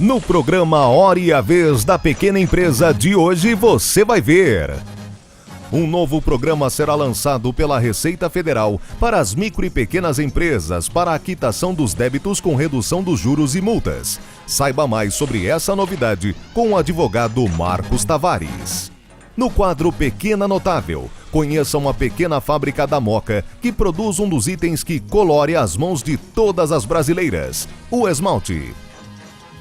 No programa Hora e a Vez da Pequena Empresa de hoje você vai ver. Um novo programa será lançado pela Receita Federal para as micro e pequenas empresas para a quitação dos débitos com redução dos juros e multas. Saiba mais sobre essa novidade com o advogado Marcos Tavares. No quadro Pequena Notável, conheça uma pequena fábrica da Moca que produz um dos itens que colore as mãos de todas as brasileiras, o esmalte.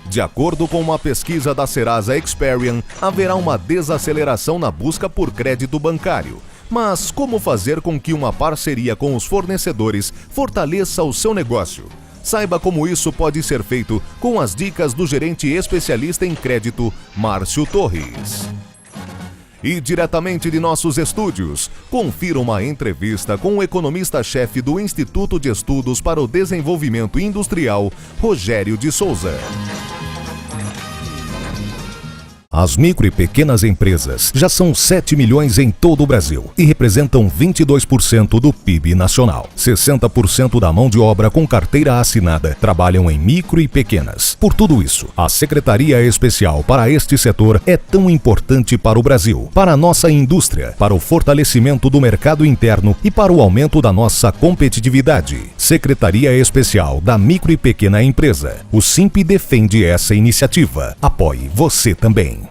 De acordo com uma pesquisa da Serasa Experian, haverá uma desaceleração na busca por crédito bancário. Mas como fazer com que uma parceria com os fornecedores fortaleça o seu negócio? Saiba como isso pode ser feito com as dicas do gerente especialista em crédito, Márcio Torres. E diretamente de nossos estúdios, confira uma entrevista com o economista-chefe do Instituto de Estudos para o Desenvolvimento Industrial, Rogério de Souza. As micro e pequenas empresas já são 7 milhões em todo o Brasil e representam 22% do PIB nacional. 60% da mão de obra com carteira assinada trabalham em micro e pequenas. Por tudo isso, a Secretaria Especial para este setor é tão importante para o Brasil, para a nossa indústria, para o fortalecimento do mercado interno e para o aumento da nossa competitividade. Secretaria Especial da Micro e Pequena Empresa. O SIMP defende essa iniciativa. Apoie você também.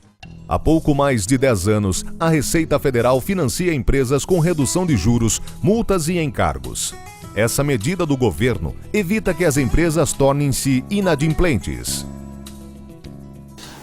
Há pouco mais de 10 anos, a Receita Federal financia empresas com redução de juros, multas e encargos. Essa medida do governo evita que as empresas tornem-se inadimplentes.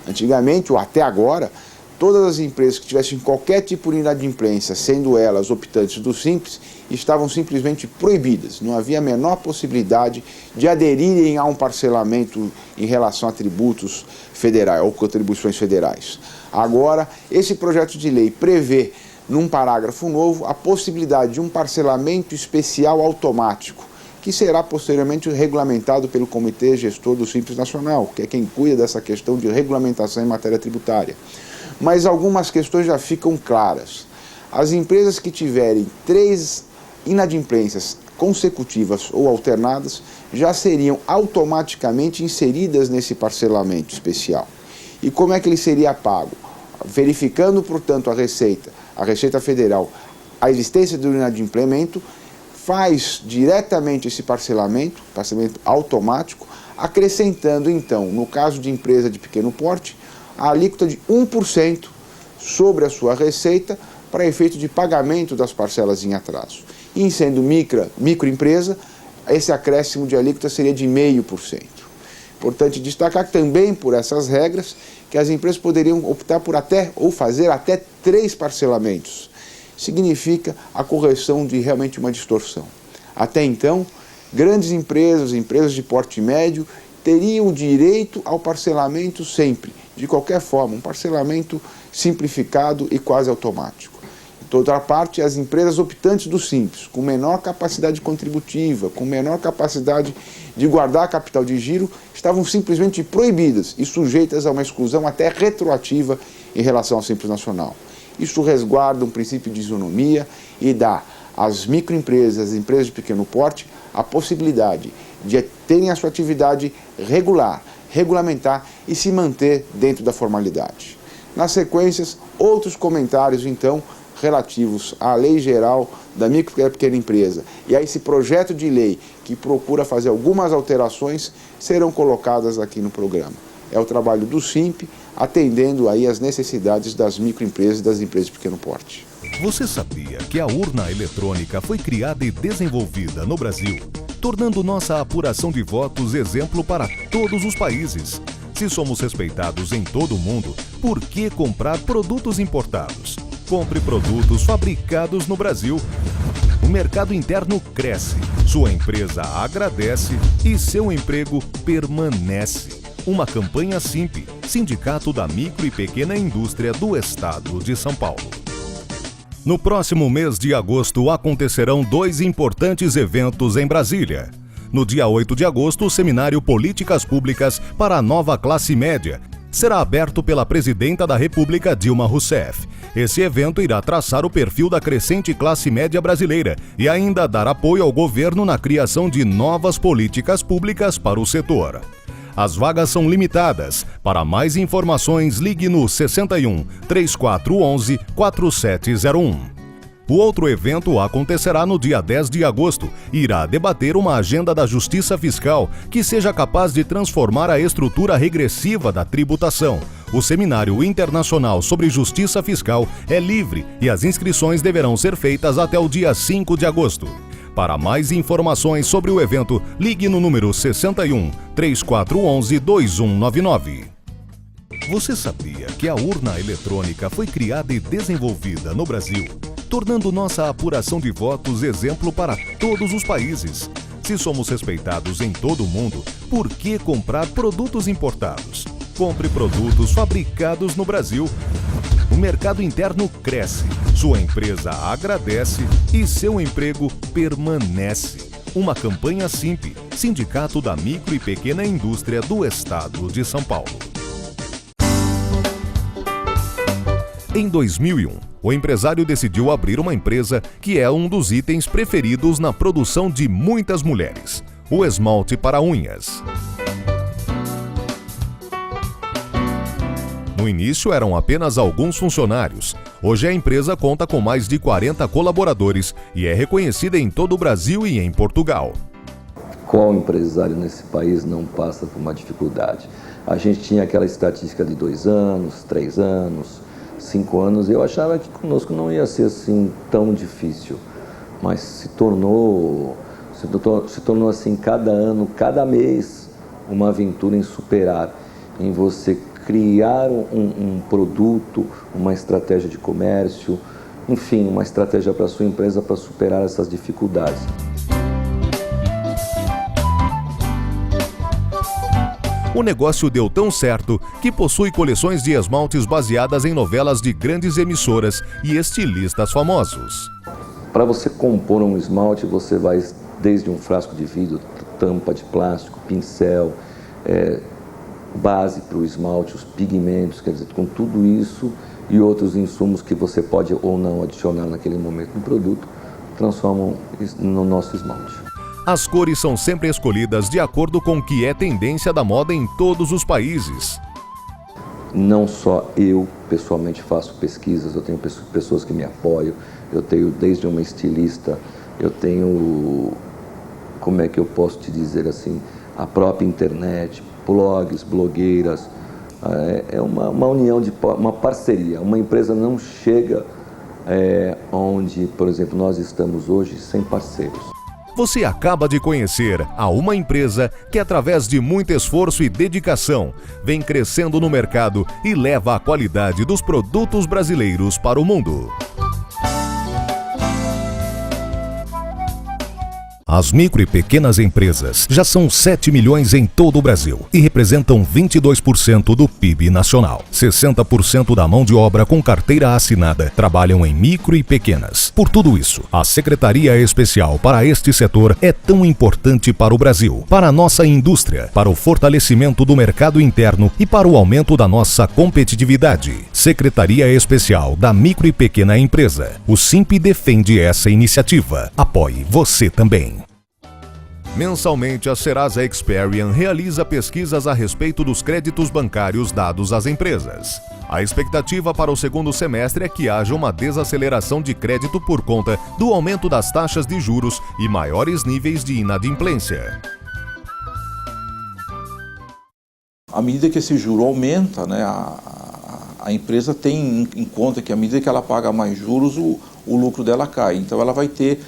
Antigamente, ou até agora, todas as empresas que tivessem qualquer tipo de inadimplência, sendo elas optantes do Simples, estavam simplesmente proibidas. Não havia a menor possibilidade de aderirem a um parcelamento em relação a tributos federais ou contribuições federais. Agora, esse projeto de lei prevê, num parágrafo novo, a possibilidade de um parcelamento especial automático, que será posteriormente regulamentado pelo Comitê Gestor do Simples Nacional, que é quem cuida dessa questão de regulamentação em matéria tributária. Mas algumas questões já ficam claras. As empresas que tiverem 3 inadimplências consecutivas ou alternadas já seriam automaticamente inseridas nesse parcelamento especial. E como é que ele seria pago? Verificando, portanto, a Receita Federal, a existência do inadimplemento, faz diretamente esse parcelamento automático, acrescentando, então, no caso de empresa de pequeno porte, a alíquota de 1% sobre a sua receita para efeito de pagamento das parcelas em atraso. E sendo microempresa, esse acréscimo de alíquota seria de 0,5%. Importante destacar também por essas regras que as empresas poderiam optar por fazer até 3 parcelamentos. Significa a correção de realmente uma distorção. Até então, grandes empresas de porte médio, teriam direito ao parcelamento sempre, de qualquer forma, um parcelamento simplificado e quase automático. De outra parte, as empresas optantes do Simples, com menor capacidade contributiva, com menor capacidade de guardar capital de giro, estavam simplesmente proibidas e sujeitas a uma exclusão até retroativa em relação ao Simples Nacional. Isso resguarda um princípio de isonomia e dá às microempresas, às empresas de pequeno porte, a possibilidade de terem a sua atividade regulamentar e se manter dentro da formalidade. Nas sequências, outros comentários, então, relativos à Lei Geral da Micro e Pequena Empresa e a esse projeto de lei que procura fazer algumas alterações serão colocadas aqui no programa. É o trabalho do SIMP, atendendo aí as necessidades das microempresas e das empresas de pequeno porte. Você sabia que a urna eletrônica foi criada e desenvolvida no Brasil, tornando nossa apuração de votos exemplo para todos os países? Se somos respeitados em todo o mundo, por que comprar produtos importados? Compre produtos fabricados no Brasil. O mercado interno cresce, sua empresa agradece e seu emprego permanece. Uma campanha SIMP, Sindicato da Micro e Pequena Indústria do Estado de São Paulo. No próximo mês de agosto acontecerão 2 importantes eventos em Brasília. No dia 8 de agosto, o Seminário Políticas Públicas para a Nova Classe Média será aberto pela Presidenta da República, Dilma Rousseff. Esse evento irá traçar o perfil da crescente classe média brasileira e ainda dar apoio ao governo na criação de novas políticas públicas para o setor. As vagas são limitadas. Para mais informações, ligue no 61 3411 4701. O outro evento acontecerá no dia 10 de agosto e irá debater uma agenda da Justiça Fiscal que seja capaz de transformar a estrutura regressiva da tributação. O Seminário Internacional sobre Justiça Fiscal é livre e as inscrições deverão ser feitas até o dia 5 de agosto. Para mais informações sobre o evento, ligue no número 61 3411 2199. Você sabia que a urna eletrônica foi criada e desenvolvida no Brasil, tornando nossa apuração de votos exemplo para todos os países? Se somos respeitados em todo o mundo, por que comprar produtos importados? Compre produtos fabricados no Brasil. O mercado interno cresce, sua empresa agradece e seu emprego permanece. Uma campanha Simp, Sindicato da Micro e Pequena Indústria do Estado de São Paulo. Em 2001, o empresário decidiu abrir uma empresa que é um dos itens preferidos na produção de muitas mulheres: o esmalte para unhas. No início eram apenas alguns funcionários. Hoje a empresa conta com mais de 40 colaboradores e é reconhecida em todo o Brasil e em Portugal. Qual empresário nesse país não passa por uma dificuldade? A gente tinha aquela estatística de 2 anos, 3 anos, 5 anos, eu achava que conosco não ia ser assim tão difícil, mas se tornou assim cada ano, cada mês, uma aventura em superar, em você criar um produto, uma estratégia de comércio, enfim, uma estratégia para a sua empresa para superar essas dificuldades. O negócio deu tão certo que possui coleções de esmaltes baseadas em novelas de grandes emissoras e estilistas famosos. Para você compor um esmalte, você vai desde um frasco de vidro, tampa de plástico, pincel, base para o esmalte, os pigmentos, quer dizer, com tudo isso e outros insumos que você pode ou não adicionar naquele momento no produto, transformam no nosso esmalte. As cores são sempre escolhidas de acordo com o que é tendência da moda em todos os países. Não só eu, pessoalmente, faço pesquisas, eu tenho pessoas que me apoiam, eu tenho desde uma estilista, eu tenho, como é que eu posso te dizer assim, a própria internet, blogs, blogueiras, é uma união, uma parceria. Uma empresa não chega onde, por exemplo, nós estamos hoje sem parceiros. Você acaba de conhecer uma empresa que, através de muito esforço e dedicação, vem crescendo no mercado e leva a qualidade dos produtos brasileiros para o mundo. As micro e pequenas empresas já são 7 milhões em todo o Brasil e representam 22% do PIB nacional. 60% da mão de obra com carteira assinada trabalham em micro e pequenas. Por tudo isso, a Secretaria Especial para este setor é tão importante para o Brasil, para a nossa indústria, para o fortalecimento do mercado interno e para o aumento da nossa competitividade. Secretaria Especial da Micro e Pequena Empresa. O Simp defende essa iniciativa. Apoie você também. Mensalmente, a Serasa Experian realiza pesquisas a respeito dos créditos bancários dados às empresas. A expectativa para o segundo semestre é que haja uma desaceleração de crédito por conta do aumento das taxas de juros e maiores níveis de inadimplência. À medida que esse juro aumenta, né, a empresa tem em conta que à medida que ela paga mais juros, o lucro dela cai. Então ela vai ter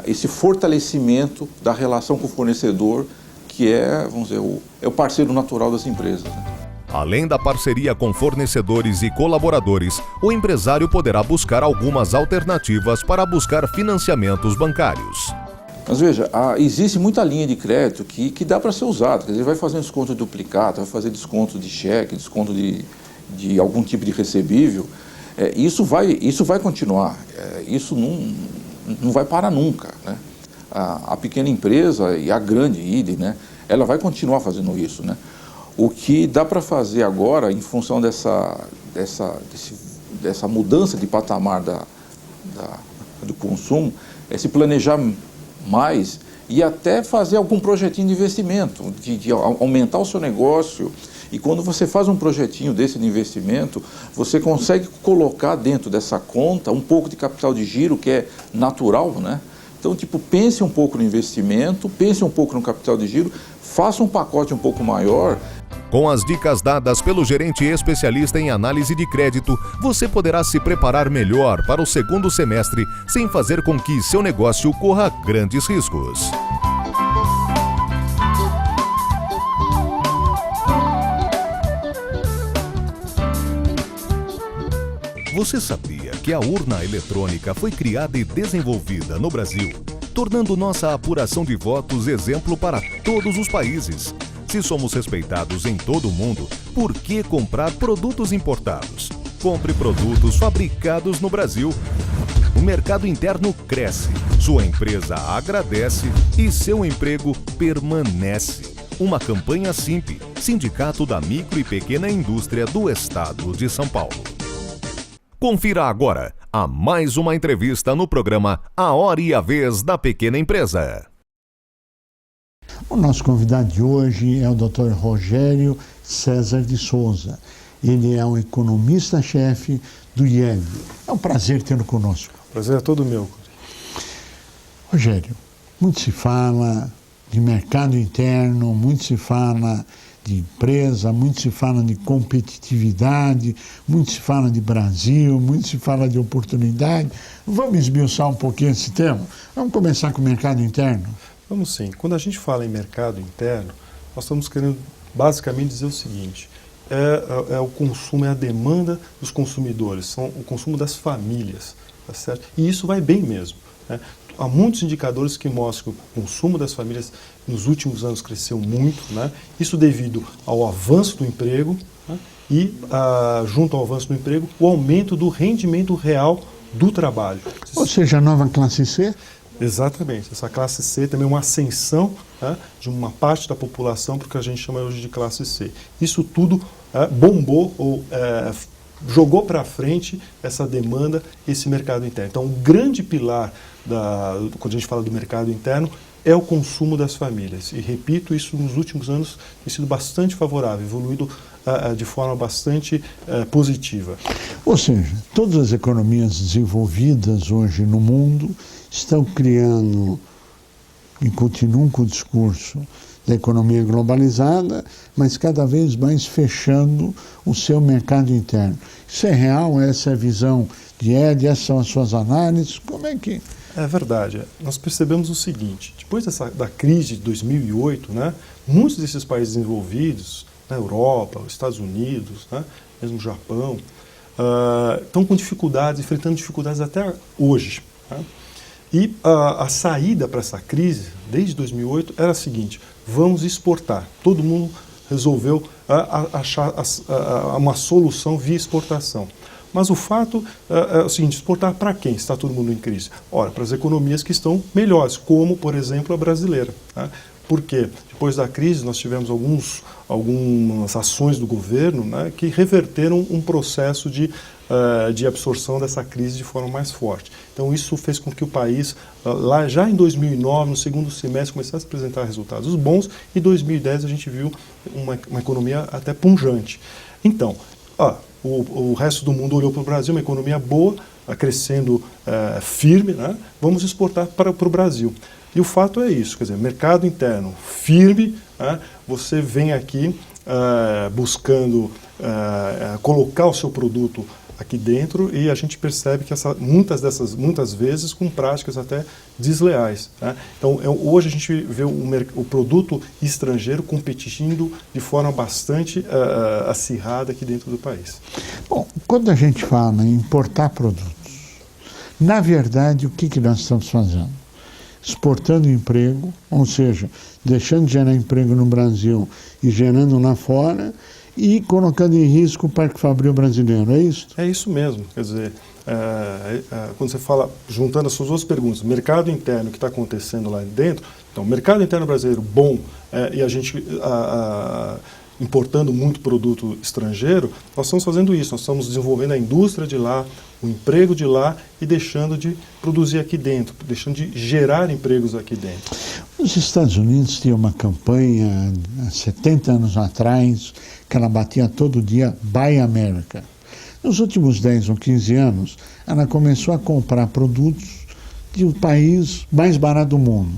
esse fortalecimento da relação com o fornecedor, que vamos dizer, o parceiro natural das empresas, né? Além da parceria com fornecedores e colaboradores, o empresário poderá buscar algumas alternativas para buscar financiamentos bancários. Mas veja, existe muita linha de crédito que dá para ser usada. Quer dizer, vai fazer desconto de duplicata, vai fazer desconto de cheque, desconto de algum tipo de recebível. Isso vai continuar. Isso não vai parar nunca, né? A pequena empresa e a grande idem, né? Ela vai continuar fazendo isso, né? O que dá para fazer agora, em função dessa mudança de patamar do consumo, é se planejar mais e até fazer algum projetinho de investimento, de aumentar o seu negócio. E quando você faz um projetinho desse de investimento, você consegue colocar dentro dessa conta um pouco de capital de giro, que é natural, né? Então, pense um pouco no investimento, pense um pouco no capital de giro, faça um pacote um pouco maior. Com as dicas dadas pelo gerente especialista em análise de crédito, você poderá se preparar melhor para o segundo semestre, sem fazer com que seu negócio corra grandes riscos. Você sabia que a urna eletrônica foi criada e desenvolvida no Brasil, tornando nossa apuração de votos exemplo para todos os países? Se somos respeitados em todo o mundo, por que comprar produtos importados? Compre produtos fabricados no Brasil. O mercado interno cresce, sua empresa agradece e seu emprego permanece. Uma campanha Simpe, Sindicato da Micro e Pequena Indústria do Estado de São Paulo. Confira agora a mais uma entrevista no programa A Hora e a Vez da Pequena Empresa. O nosso convidado de hoje é o Dr. Rogério César de Souza. Ele é um economista-chefe do IEB. É um prazer tê-lo conosco. O prazer é todo meu. Rogério, muito se fala de mercado interno, muito se fala de empresa, muito se fala de competitividade, muito se fala de Brasil, muito se fala de oportunidade. Vamos esmiuçar um pouquinho esse tema? Vamos começar com o mercado interno? Vamos sim. Quando a gente fala em mercado interno, nós estamos querendo basicamente dizer o seguinte, é o consumo, é a demanda dos consumidores, são o consumo das famílias, tá certo? E isso vai bem mesmo, né? Há muitos indicadores que mostram que o consumo das famílias nos últimos anos cresceu muito, né? Isso devido ao avanço do emprego, né? E, junto ao avanço do emprego, o aumento do rendimento real do trabalho. Ou seja, a nova classe C? Exatamente. Essa classe C também é uma ascensão, né, de uma parte da população, porque a gente chama hoje de classe C. Isso tudo bombou ou jogou para frente essa demanda, esse mercado interno. Então, o grande pilar, quando a gente fala do mercado interno, é o consumo das famílias. E, repito, isso nos últimos anos tem sido bastante favorável, evoluído de forma bastante positiva. Ou seja, todas as economias desenvolvidas hoje no mundo estão criando e continuam com o discurso da economia globalizada, mas cada vez mais fechando o seu mercado interno. Isso é real? Essa é a visão de Ed? Essas são as suas análises? Como é que... É verdade. Nós percebemos o seguinte, depois da crise de 2008, né, muitos desses países desenvolvidos, na Europa, os Estados Unidos, né, mesmo o Japão, estão com dificuldades, enfrentando dificuldades até hoje, né? E a saída para essa crise, desde 2008, era a seguinte, vamos exportar. Todo mundo resolveu achar uma solução via exportação. Mas o fato é o seguinte, exportar para quem? Está todo mundo em crise? Ora, para as economias que estão melhores, como, por exemplo, a brasileira, né? Por quê? Depois da crise, nós tivemos algumas ações do governo, né, que reverteram um processo de absorção dessa crise de forma mais forte. Então, isso fez com que o país, lá já em 2009, no segundo semestre, começasse a apresentar resultados bons, e em 2010 a gente viu uma economia até pungente. Então, o resto do mundo olhou para o Brasil, uma economia boa, crescendo firme, né? Vamos exportar para o Brasil. E o fato é isso, quer dizer, mercado interno firme, né? Você vem aqui buscando colocar o seu produto aqui dentro e a gente percebe que muitas vezes com práticas até desleais, né? Então, hoje a gente vê o produto estrangeiro competindo de forma bastante acirrada aqui dentro do país. Bom, quando a gente fala em importar produtos, na verdade, o que nós estamos fazendo? Exportando emprego, ou seja, deixando de gerar emprego no Brasil e gerando lá fora, e colocando em risco o Parque Fabril brasileiro, é isso? É isso mesmo, quer dizer, quando você fala, juntando as suas duas perguntas, mercado interno, o que está acontecendo lá dentro, então, mercado interno brasileiro bom, e a gente importando muito produto estrangeiro, nós estamos fazendo isso, nós estamos desenvolvendo a indústria de lá, o emprego de lá e deixando de produzir aqui dentro, deixando de gerar empregos aqui dentro. Os Estados Unidos tinham uma campanha há 70 anos atrás que ela batia todo dia Buy America. Nos últimos 10 ou 15 anos, ela começou a comprar produtos do país mais barato do mundo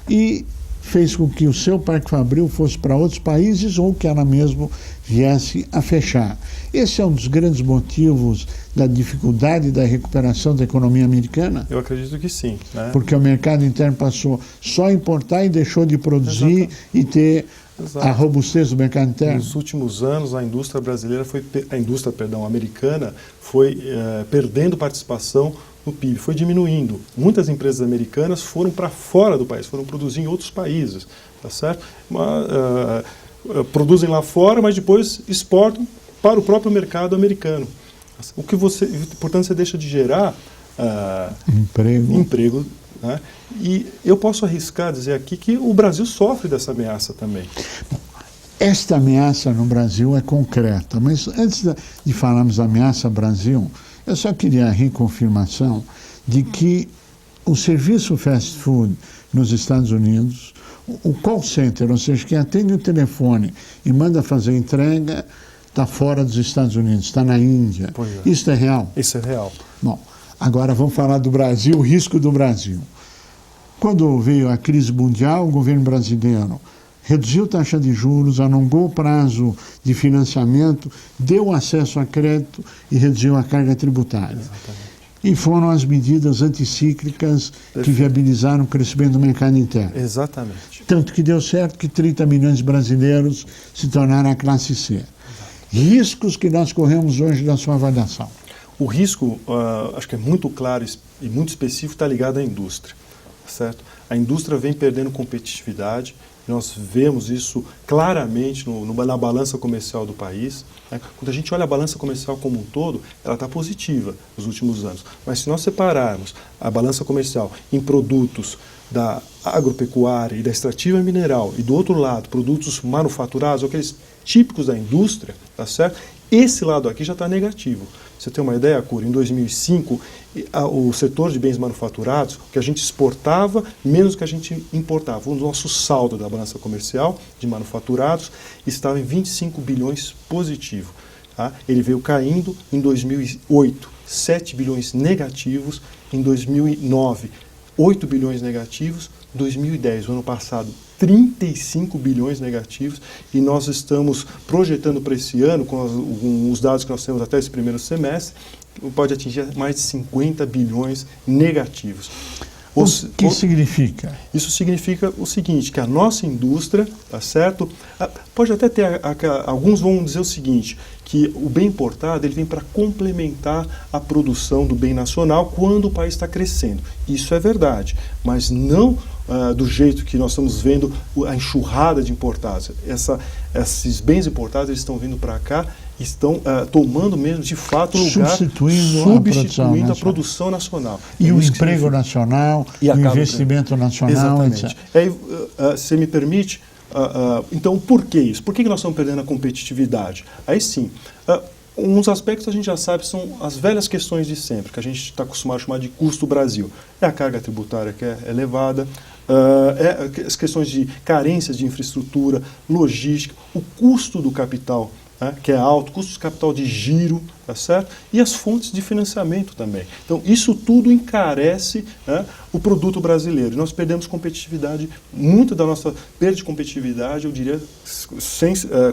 e fez com que o seu Parque Fabril fosse para outros países ou que ela mesmo viesse a fechar. Esse é um dos grandes motivos da dificuldade da recuperação da economia americana? Eu acredito que sim, né? Porque o mercado interno passou só a importar e deixou de produzir. Exato. E ter a robustez do mercado interno. Nos últimos anos, a indústria brasileira americana foi perdendo participação no PIB, foi diminuindo. Muitas empresas americanas foram para fora do país, foram produzir em outros países, tá certo? Produzem lá fora, mas depois exportam para o próprio mercado americano. Portanto, você deixa de gerar emprego, né? E eu posso arriscar dizer aqui que o Brasil sofre dessa ameaça também. Esta ameaça no Brasil é concreta, mas antes de falarmos da ameaça Brasil, eu só queria a reconfirmação de que o serviço fast food nos Estados Unidos, o call center, ou seja, quem atende o telefone e manda fazer entrega, está fora dos Estados Unidos, está na Índia. Isso é real? Isso é real. Bom, agora vamos falar do Brasil, o risco do Brasil. Quando veio a crise mundial, o governo brasileiro reduziu a taxa de juros, alongou o prazo de financiamento, deu acesso a crédito e reduziu a carga tributária. Exatamente. E foram as medidas anticíclicas que viabilizaram o crescimento do mercado interno. Exatamente. Tanto que deu certo que 30 milhões de brasileiros se tornaram a classe C. Exato. Riscos que nós corremos hoje da sua avaliação. O risco, acho que é muito claro e muito específico, está ligado à indústria. Certo? A indústria vem perdendo competitividade, nós vemos isso claramente na balança comercial do país. Né? Quando a gente olha a balança comercial como um todo, ela está positiva nos últimos anos. Mas se nós separarmos a balança comercial em produtos da agropecuária e da extrativa mineral e do outro lado, produtos manufaturados, aqueles típicos da indústria, tá certo? Esse lado aqui já está negativo. Você tem uma ideia, Cura? Em 2005, o setor de bens manufaturados, o que a gente exportava, menos do que a gente importava. O nosso saldo da balança comercial de manufaturados estava em 25 bilhões positivo. Tá? Ele veio caindo em 2008, 7 bilhões negativos, em 2009, 8 bilhões negativos, 2010, o ano passado, 35 bilhões negativos, e nós estamos projetando para esse ano, com os dados que nós temos até esse primeiro semestre, pode atingir mais de 50 bilhões negativos. O que significa? Isso significa o seguinte, que a nossa indústria, tá certo? Pode até ter, alguns vão dizer o seguinte, que o bem importado ele vem para complementar a produção do bem nacional quando o país está crescendo. Isso é verdade, mas não do jeito que nós estamos vendo a enxurrada de importados. Esses bens importados eles estão vindo para cá, estão tomando mesmo de fato o lugar, substituindo a produção nacional. E o emprego nacional, e o investimento nacional. Exatamente. Aí, você me permite, então por que isso? Por que nós estamos perdendo a competitividade? Aí sim, uns aspectos a gente já sabe são as velhas questões de sempre, que a gente está acostumado a chamar de custo Brasil. É a carga tributária que é elevada, as questões de carências de infraestrutura, logística, o custo do capital, que é alto, custo de capital de giro, tá certo? E as fontes de financiamento também. Então, isso tudo encarece o produto brasileiro. E nós perdemos competitividade, muito da nossa perda de competitividade, eu diria,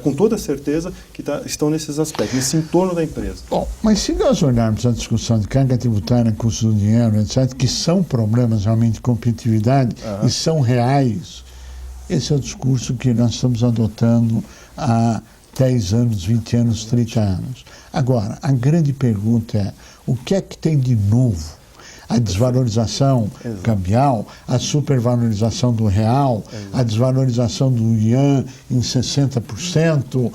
com toda certeza, que estão nesses aspectos, nesse entorno da empresa. Bom, mas se nós olharmos a discussão de carga tributária, custo do dinheiro, etc., que são problemas realmente de competitividade e são reais, esse é o discurso que nós estamos adotando há 10 anos, 20 anos, 30 anos. Agora, a grande pergunta é, o que é que tem de novo? A desvalorização cambial, a supervalorização do real, a desvalorização do yuan em 60%.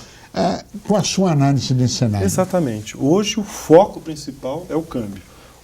Com a sua análise desse cenário? Exatamente. Hoje o foco principal é o câmbio.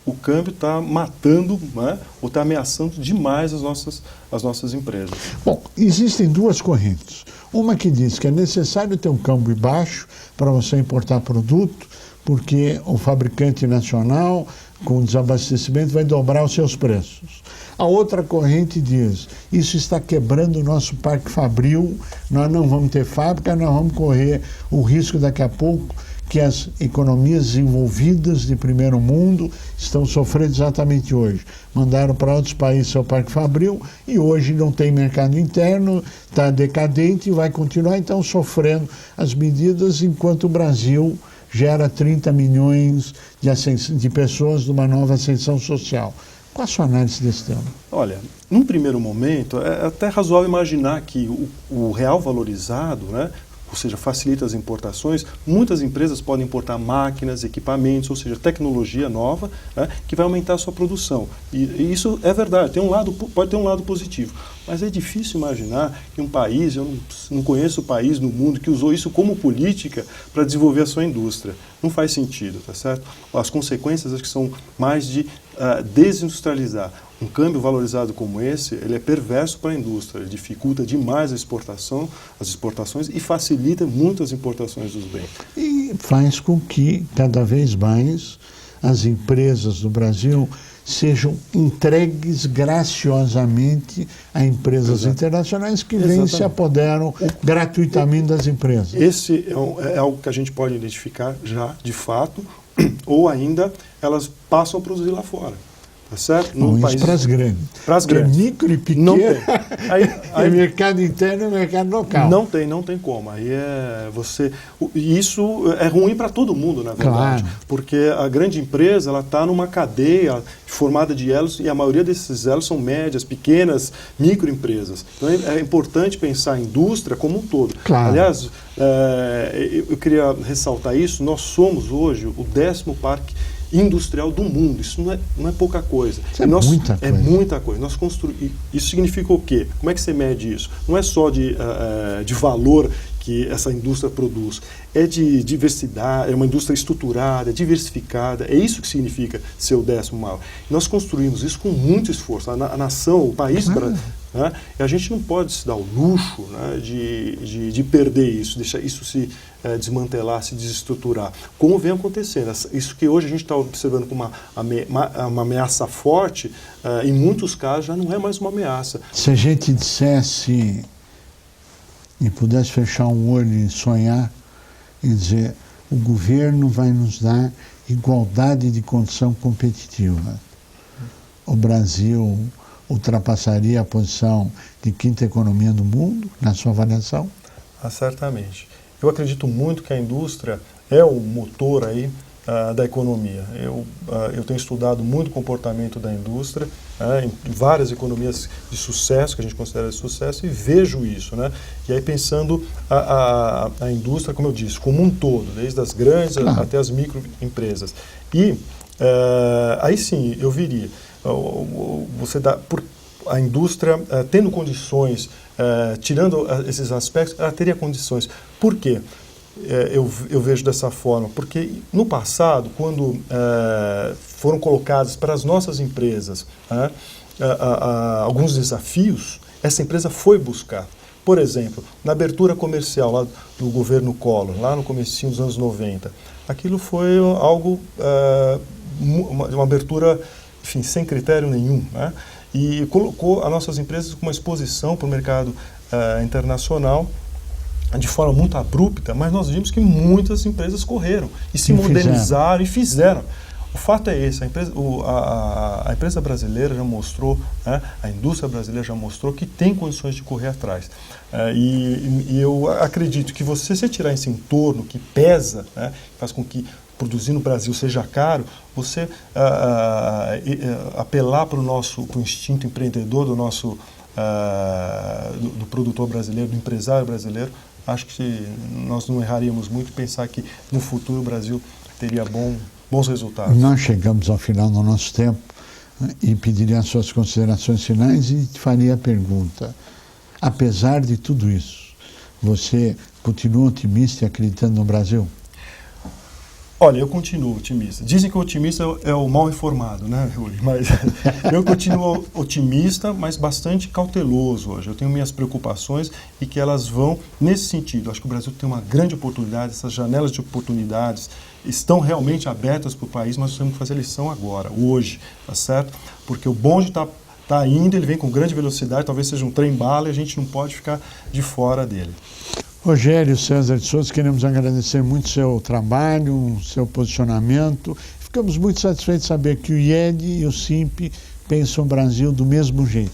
o câmbio está matando, né, ou está ameaçando demais as nossas empresas. Bom, existem duas correntes. Uma que diz que é necessário ter um câmbio baixo para você importar produto, porque o fabricante nacional, com desabastecimento, vai dobrar os seus preços. A outra corrente diz, isso está quebrando o nosso parque fabril, nós não vamos ter fábrica, nós vamos correr o risco daqui a pouco que as economias desenvolvidas de primeiro mundo estão sofrendo exatamente hoje. Mandaram para outros países seu parque fabril e hoje não tem mercado interno, está decadente e vai continuar então sofrendo as medidas enquanto o Brasil gera 30 milhões de pessoas de uma nova ascensão social. Qual a sua análise desse tema? Olha, num primeiro momento, é até razoável imaginar que o real valorizado, né, ou seja, facilita as importações, muitas empresas podem importar máquinas, equipamentos, ou seja, tecnologia nova, né, que vai aumentar a sua produção. E isso é verdade, pode ter um lado positivo. Mas é difícil imaginar que um país, eu não conheço país no mundo que usou isso como política para desenvolver a sua indústria. Não faz sentido, tá certo? As consequências acho que são mais de desindustrializar. Um câmbio valorizado como esse, ele é perverso para a indústria, ele dificulta demais as exportações e facilita muito as importações dos bens. E faz com que cada vez mais as empresas do Brasil sejam entregues graciosamente a empresas internacionais que vêm e se apoderam gratuitamente das empresas. Esse é algo que a gente pode identificar já, de fato, ou ainda elas passam a produzir lá fora. Tá certo? Não, isso para as grandes. Para as grandes. Micro e pequeno. Não tem. Aí mercado interno e mercado local. Não tem como. Aí isso é ruim para todo mundo, na verdade. Claro. Porque a grande empresa, ela está numa cadeia formada de elos e a maioria desses elos são médias, pequenas, microempresas. Então é importante pensar a indústria como um todo. Claro. Aliás, eu queria ressaltar isso, nós somos hoje o 10º parque industrial do mundo. Isso não é pouca coisa. Isso é muita coisa. É muita coisa. Isso significa o quê? Como é que você mede isso? Não é só de valor que essa indústria produz. É de diversidade, é uma indústria estruturada, diversificada. É isso que significa ser o 10º maior. Nós construímos isso com muito esforço. A nação, o país... Né? E a gente não pode se dar o luxo, né, de perder isso, deixar isso se desmantelar, se desestruturar, como vem acontecendo. Isso que hoje a gente está observando como uma ameaça forte, em muitos casos já não é mais uma ameaça. Se a gente dissesse e pudesse fechar um olho e sonhar e dizer o governo vai nos dar igualdade de condição competitiva, o Brasil ultrapassaria a posição de 5ª economia do mundo, na sua avaliação? Certamente. Eu acredito muito que a indústria é o motor aí da economia. Eu tenho estudado muito o comportamento da indústria em várias economias de sucesso, que a gente considera de sucesso, e vejo isso, né? E aí pensando a indústria, como eu disse, como um todo, desde as grandes até as microempresas. E aí sim, eu viria. A indústria, tendo condições, tirando esses aspectos, ela teria condições. Por quê? Eu vejo dessa forma. Porque no passado, quando foram colocados para as nossas empresas alguns desafios, essa empresa foi buscar. Por exemplo, na abertura comercial lá do governo Collor, lá no comecinho dos anos 90, aquilo foi algo, uma abertura, enfim, sem critério nenhum, né? E colocou as nossas empresas com uma exposição para o mercado internacional de forma muito abrupta, mas nós vimos que muitas empresas correram e se modernizaram e fizeram. O fato é esse, a empresa brasileira já mostrou, né, a indústria brasileira já mostrou que tem condições de correr atrás. E eu acredito que se tirar esse entorno que pesa, né, faz com que produzir no Brasil seja caro, você apelar para o instinto empreendedor do produtor brasileiro, do empresário brasileiro, acho que nós não erraríamos muito pensar que no futuro o Brasil teria bons resultados. Nós chegamos ao final do nosso tempo, né, e pediria as suas considerações finais e te faria a pergunta. Apesar de tudo isso, você continua otimista e acreditando no Brasil? Olha, eu continuo otimista. Dizem que o otimista é o mal informado, né, Rui? Mas eu continuo otimista, mas bastante cauteloso hoje. Eu tenho minhas preocupações e que elas vão nesse sentido. Acho que o Brasil tem uma grande oportunidade, essas janelas de oportunidades estão realmente abertas para o país, mas nós temos que fazer a lição agora, hoje, tá certo? Porque o bonde está indo, ele vem com grande velocidade, talvez seja um trem-bala e a gente não pode ficar de fora dele. Rogério César de Souza, queremos agradecer muito o seu trabalho, o seu posicionamento. Ficamos muito satisfeitos de saber que o IED e o SINP pensam o Brasil do mesmo jeito.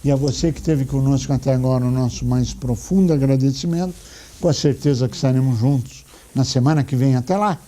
E a você que esteve conosco até agora, o nosso mais profundo agradecimento. Com a certeza que estaremos juntos na semana que vem. Até lá!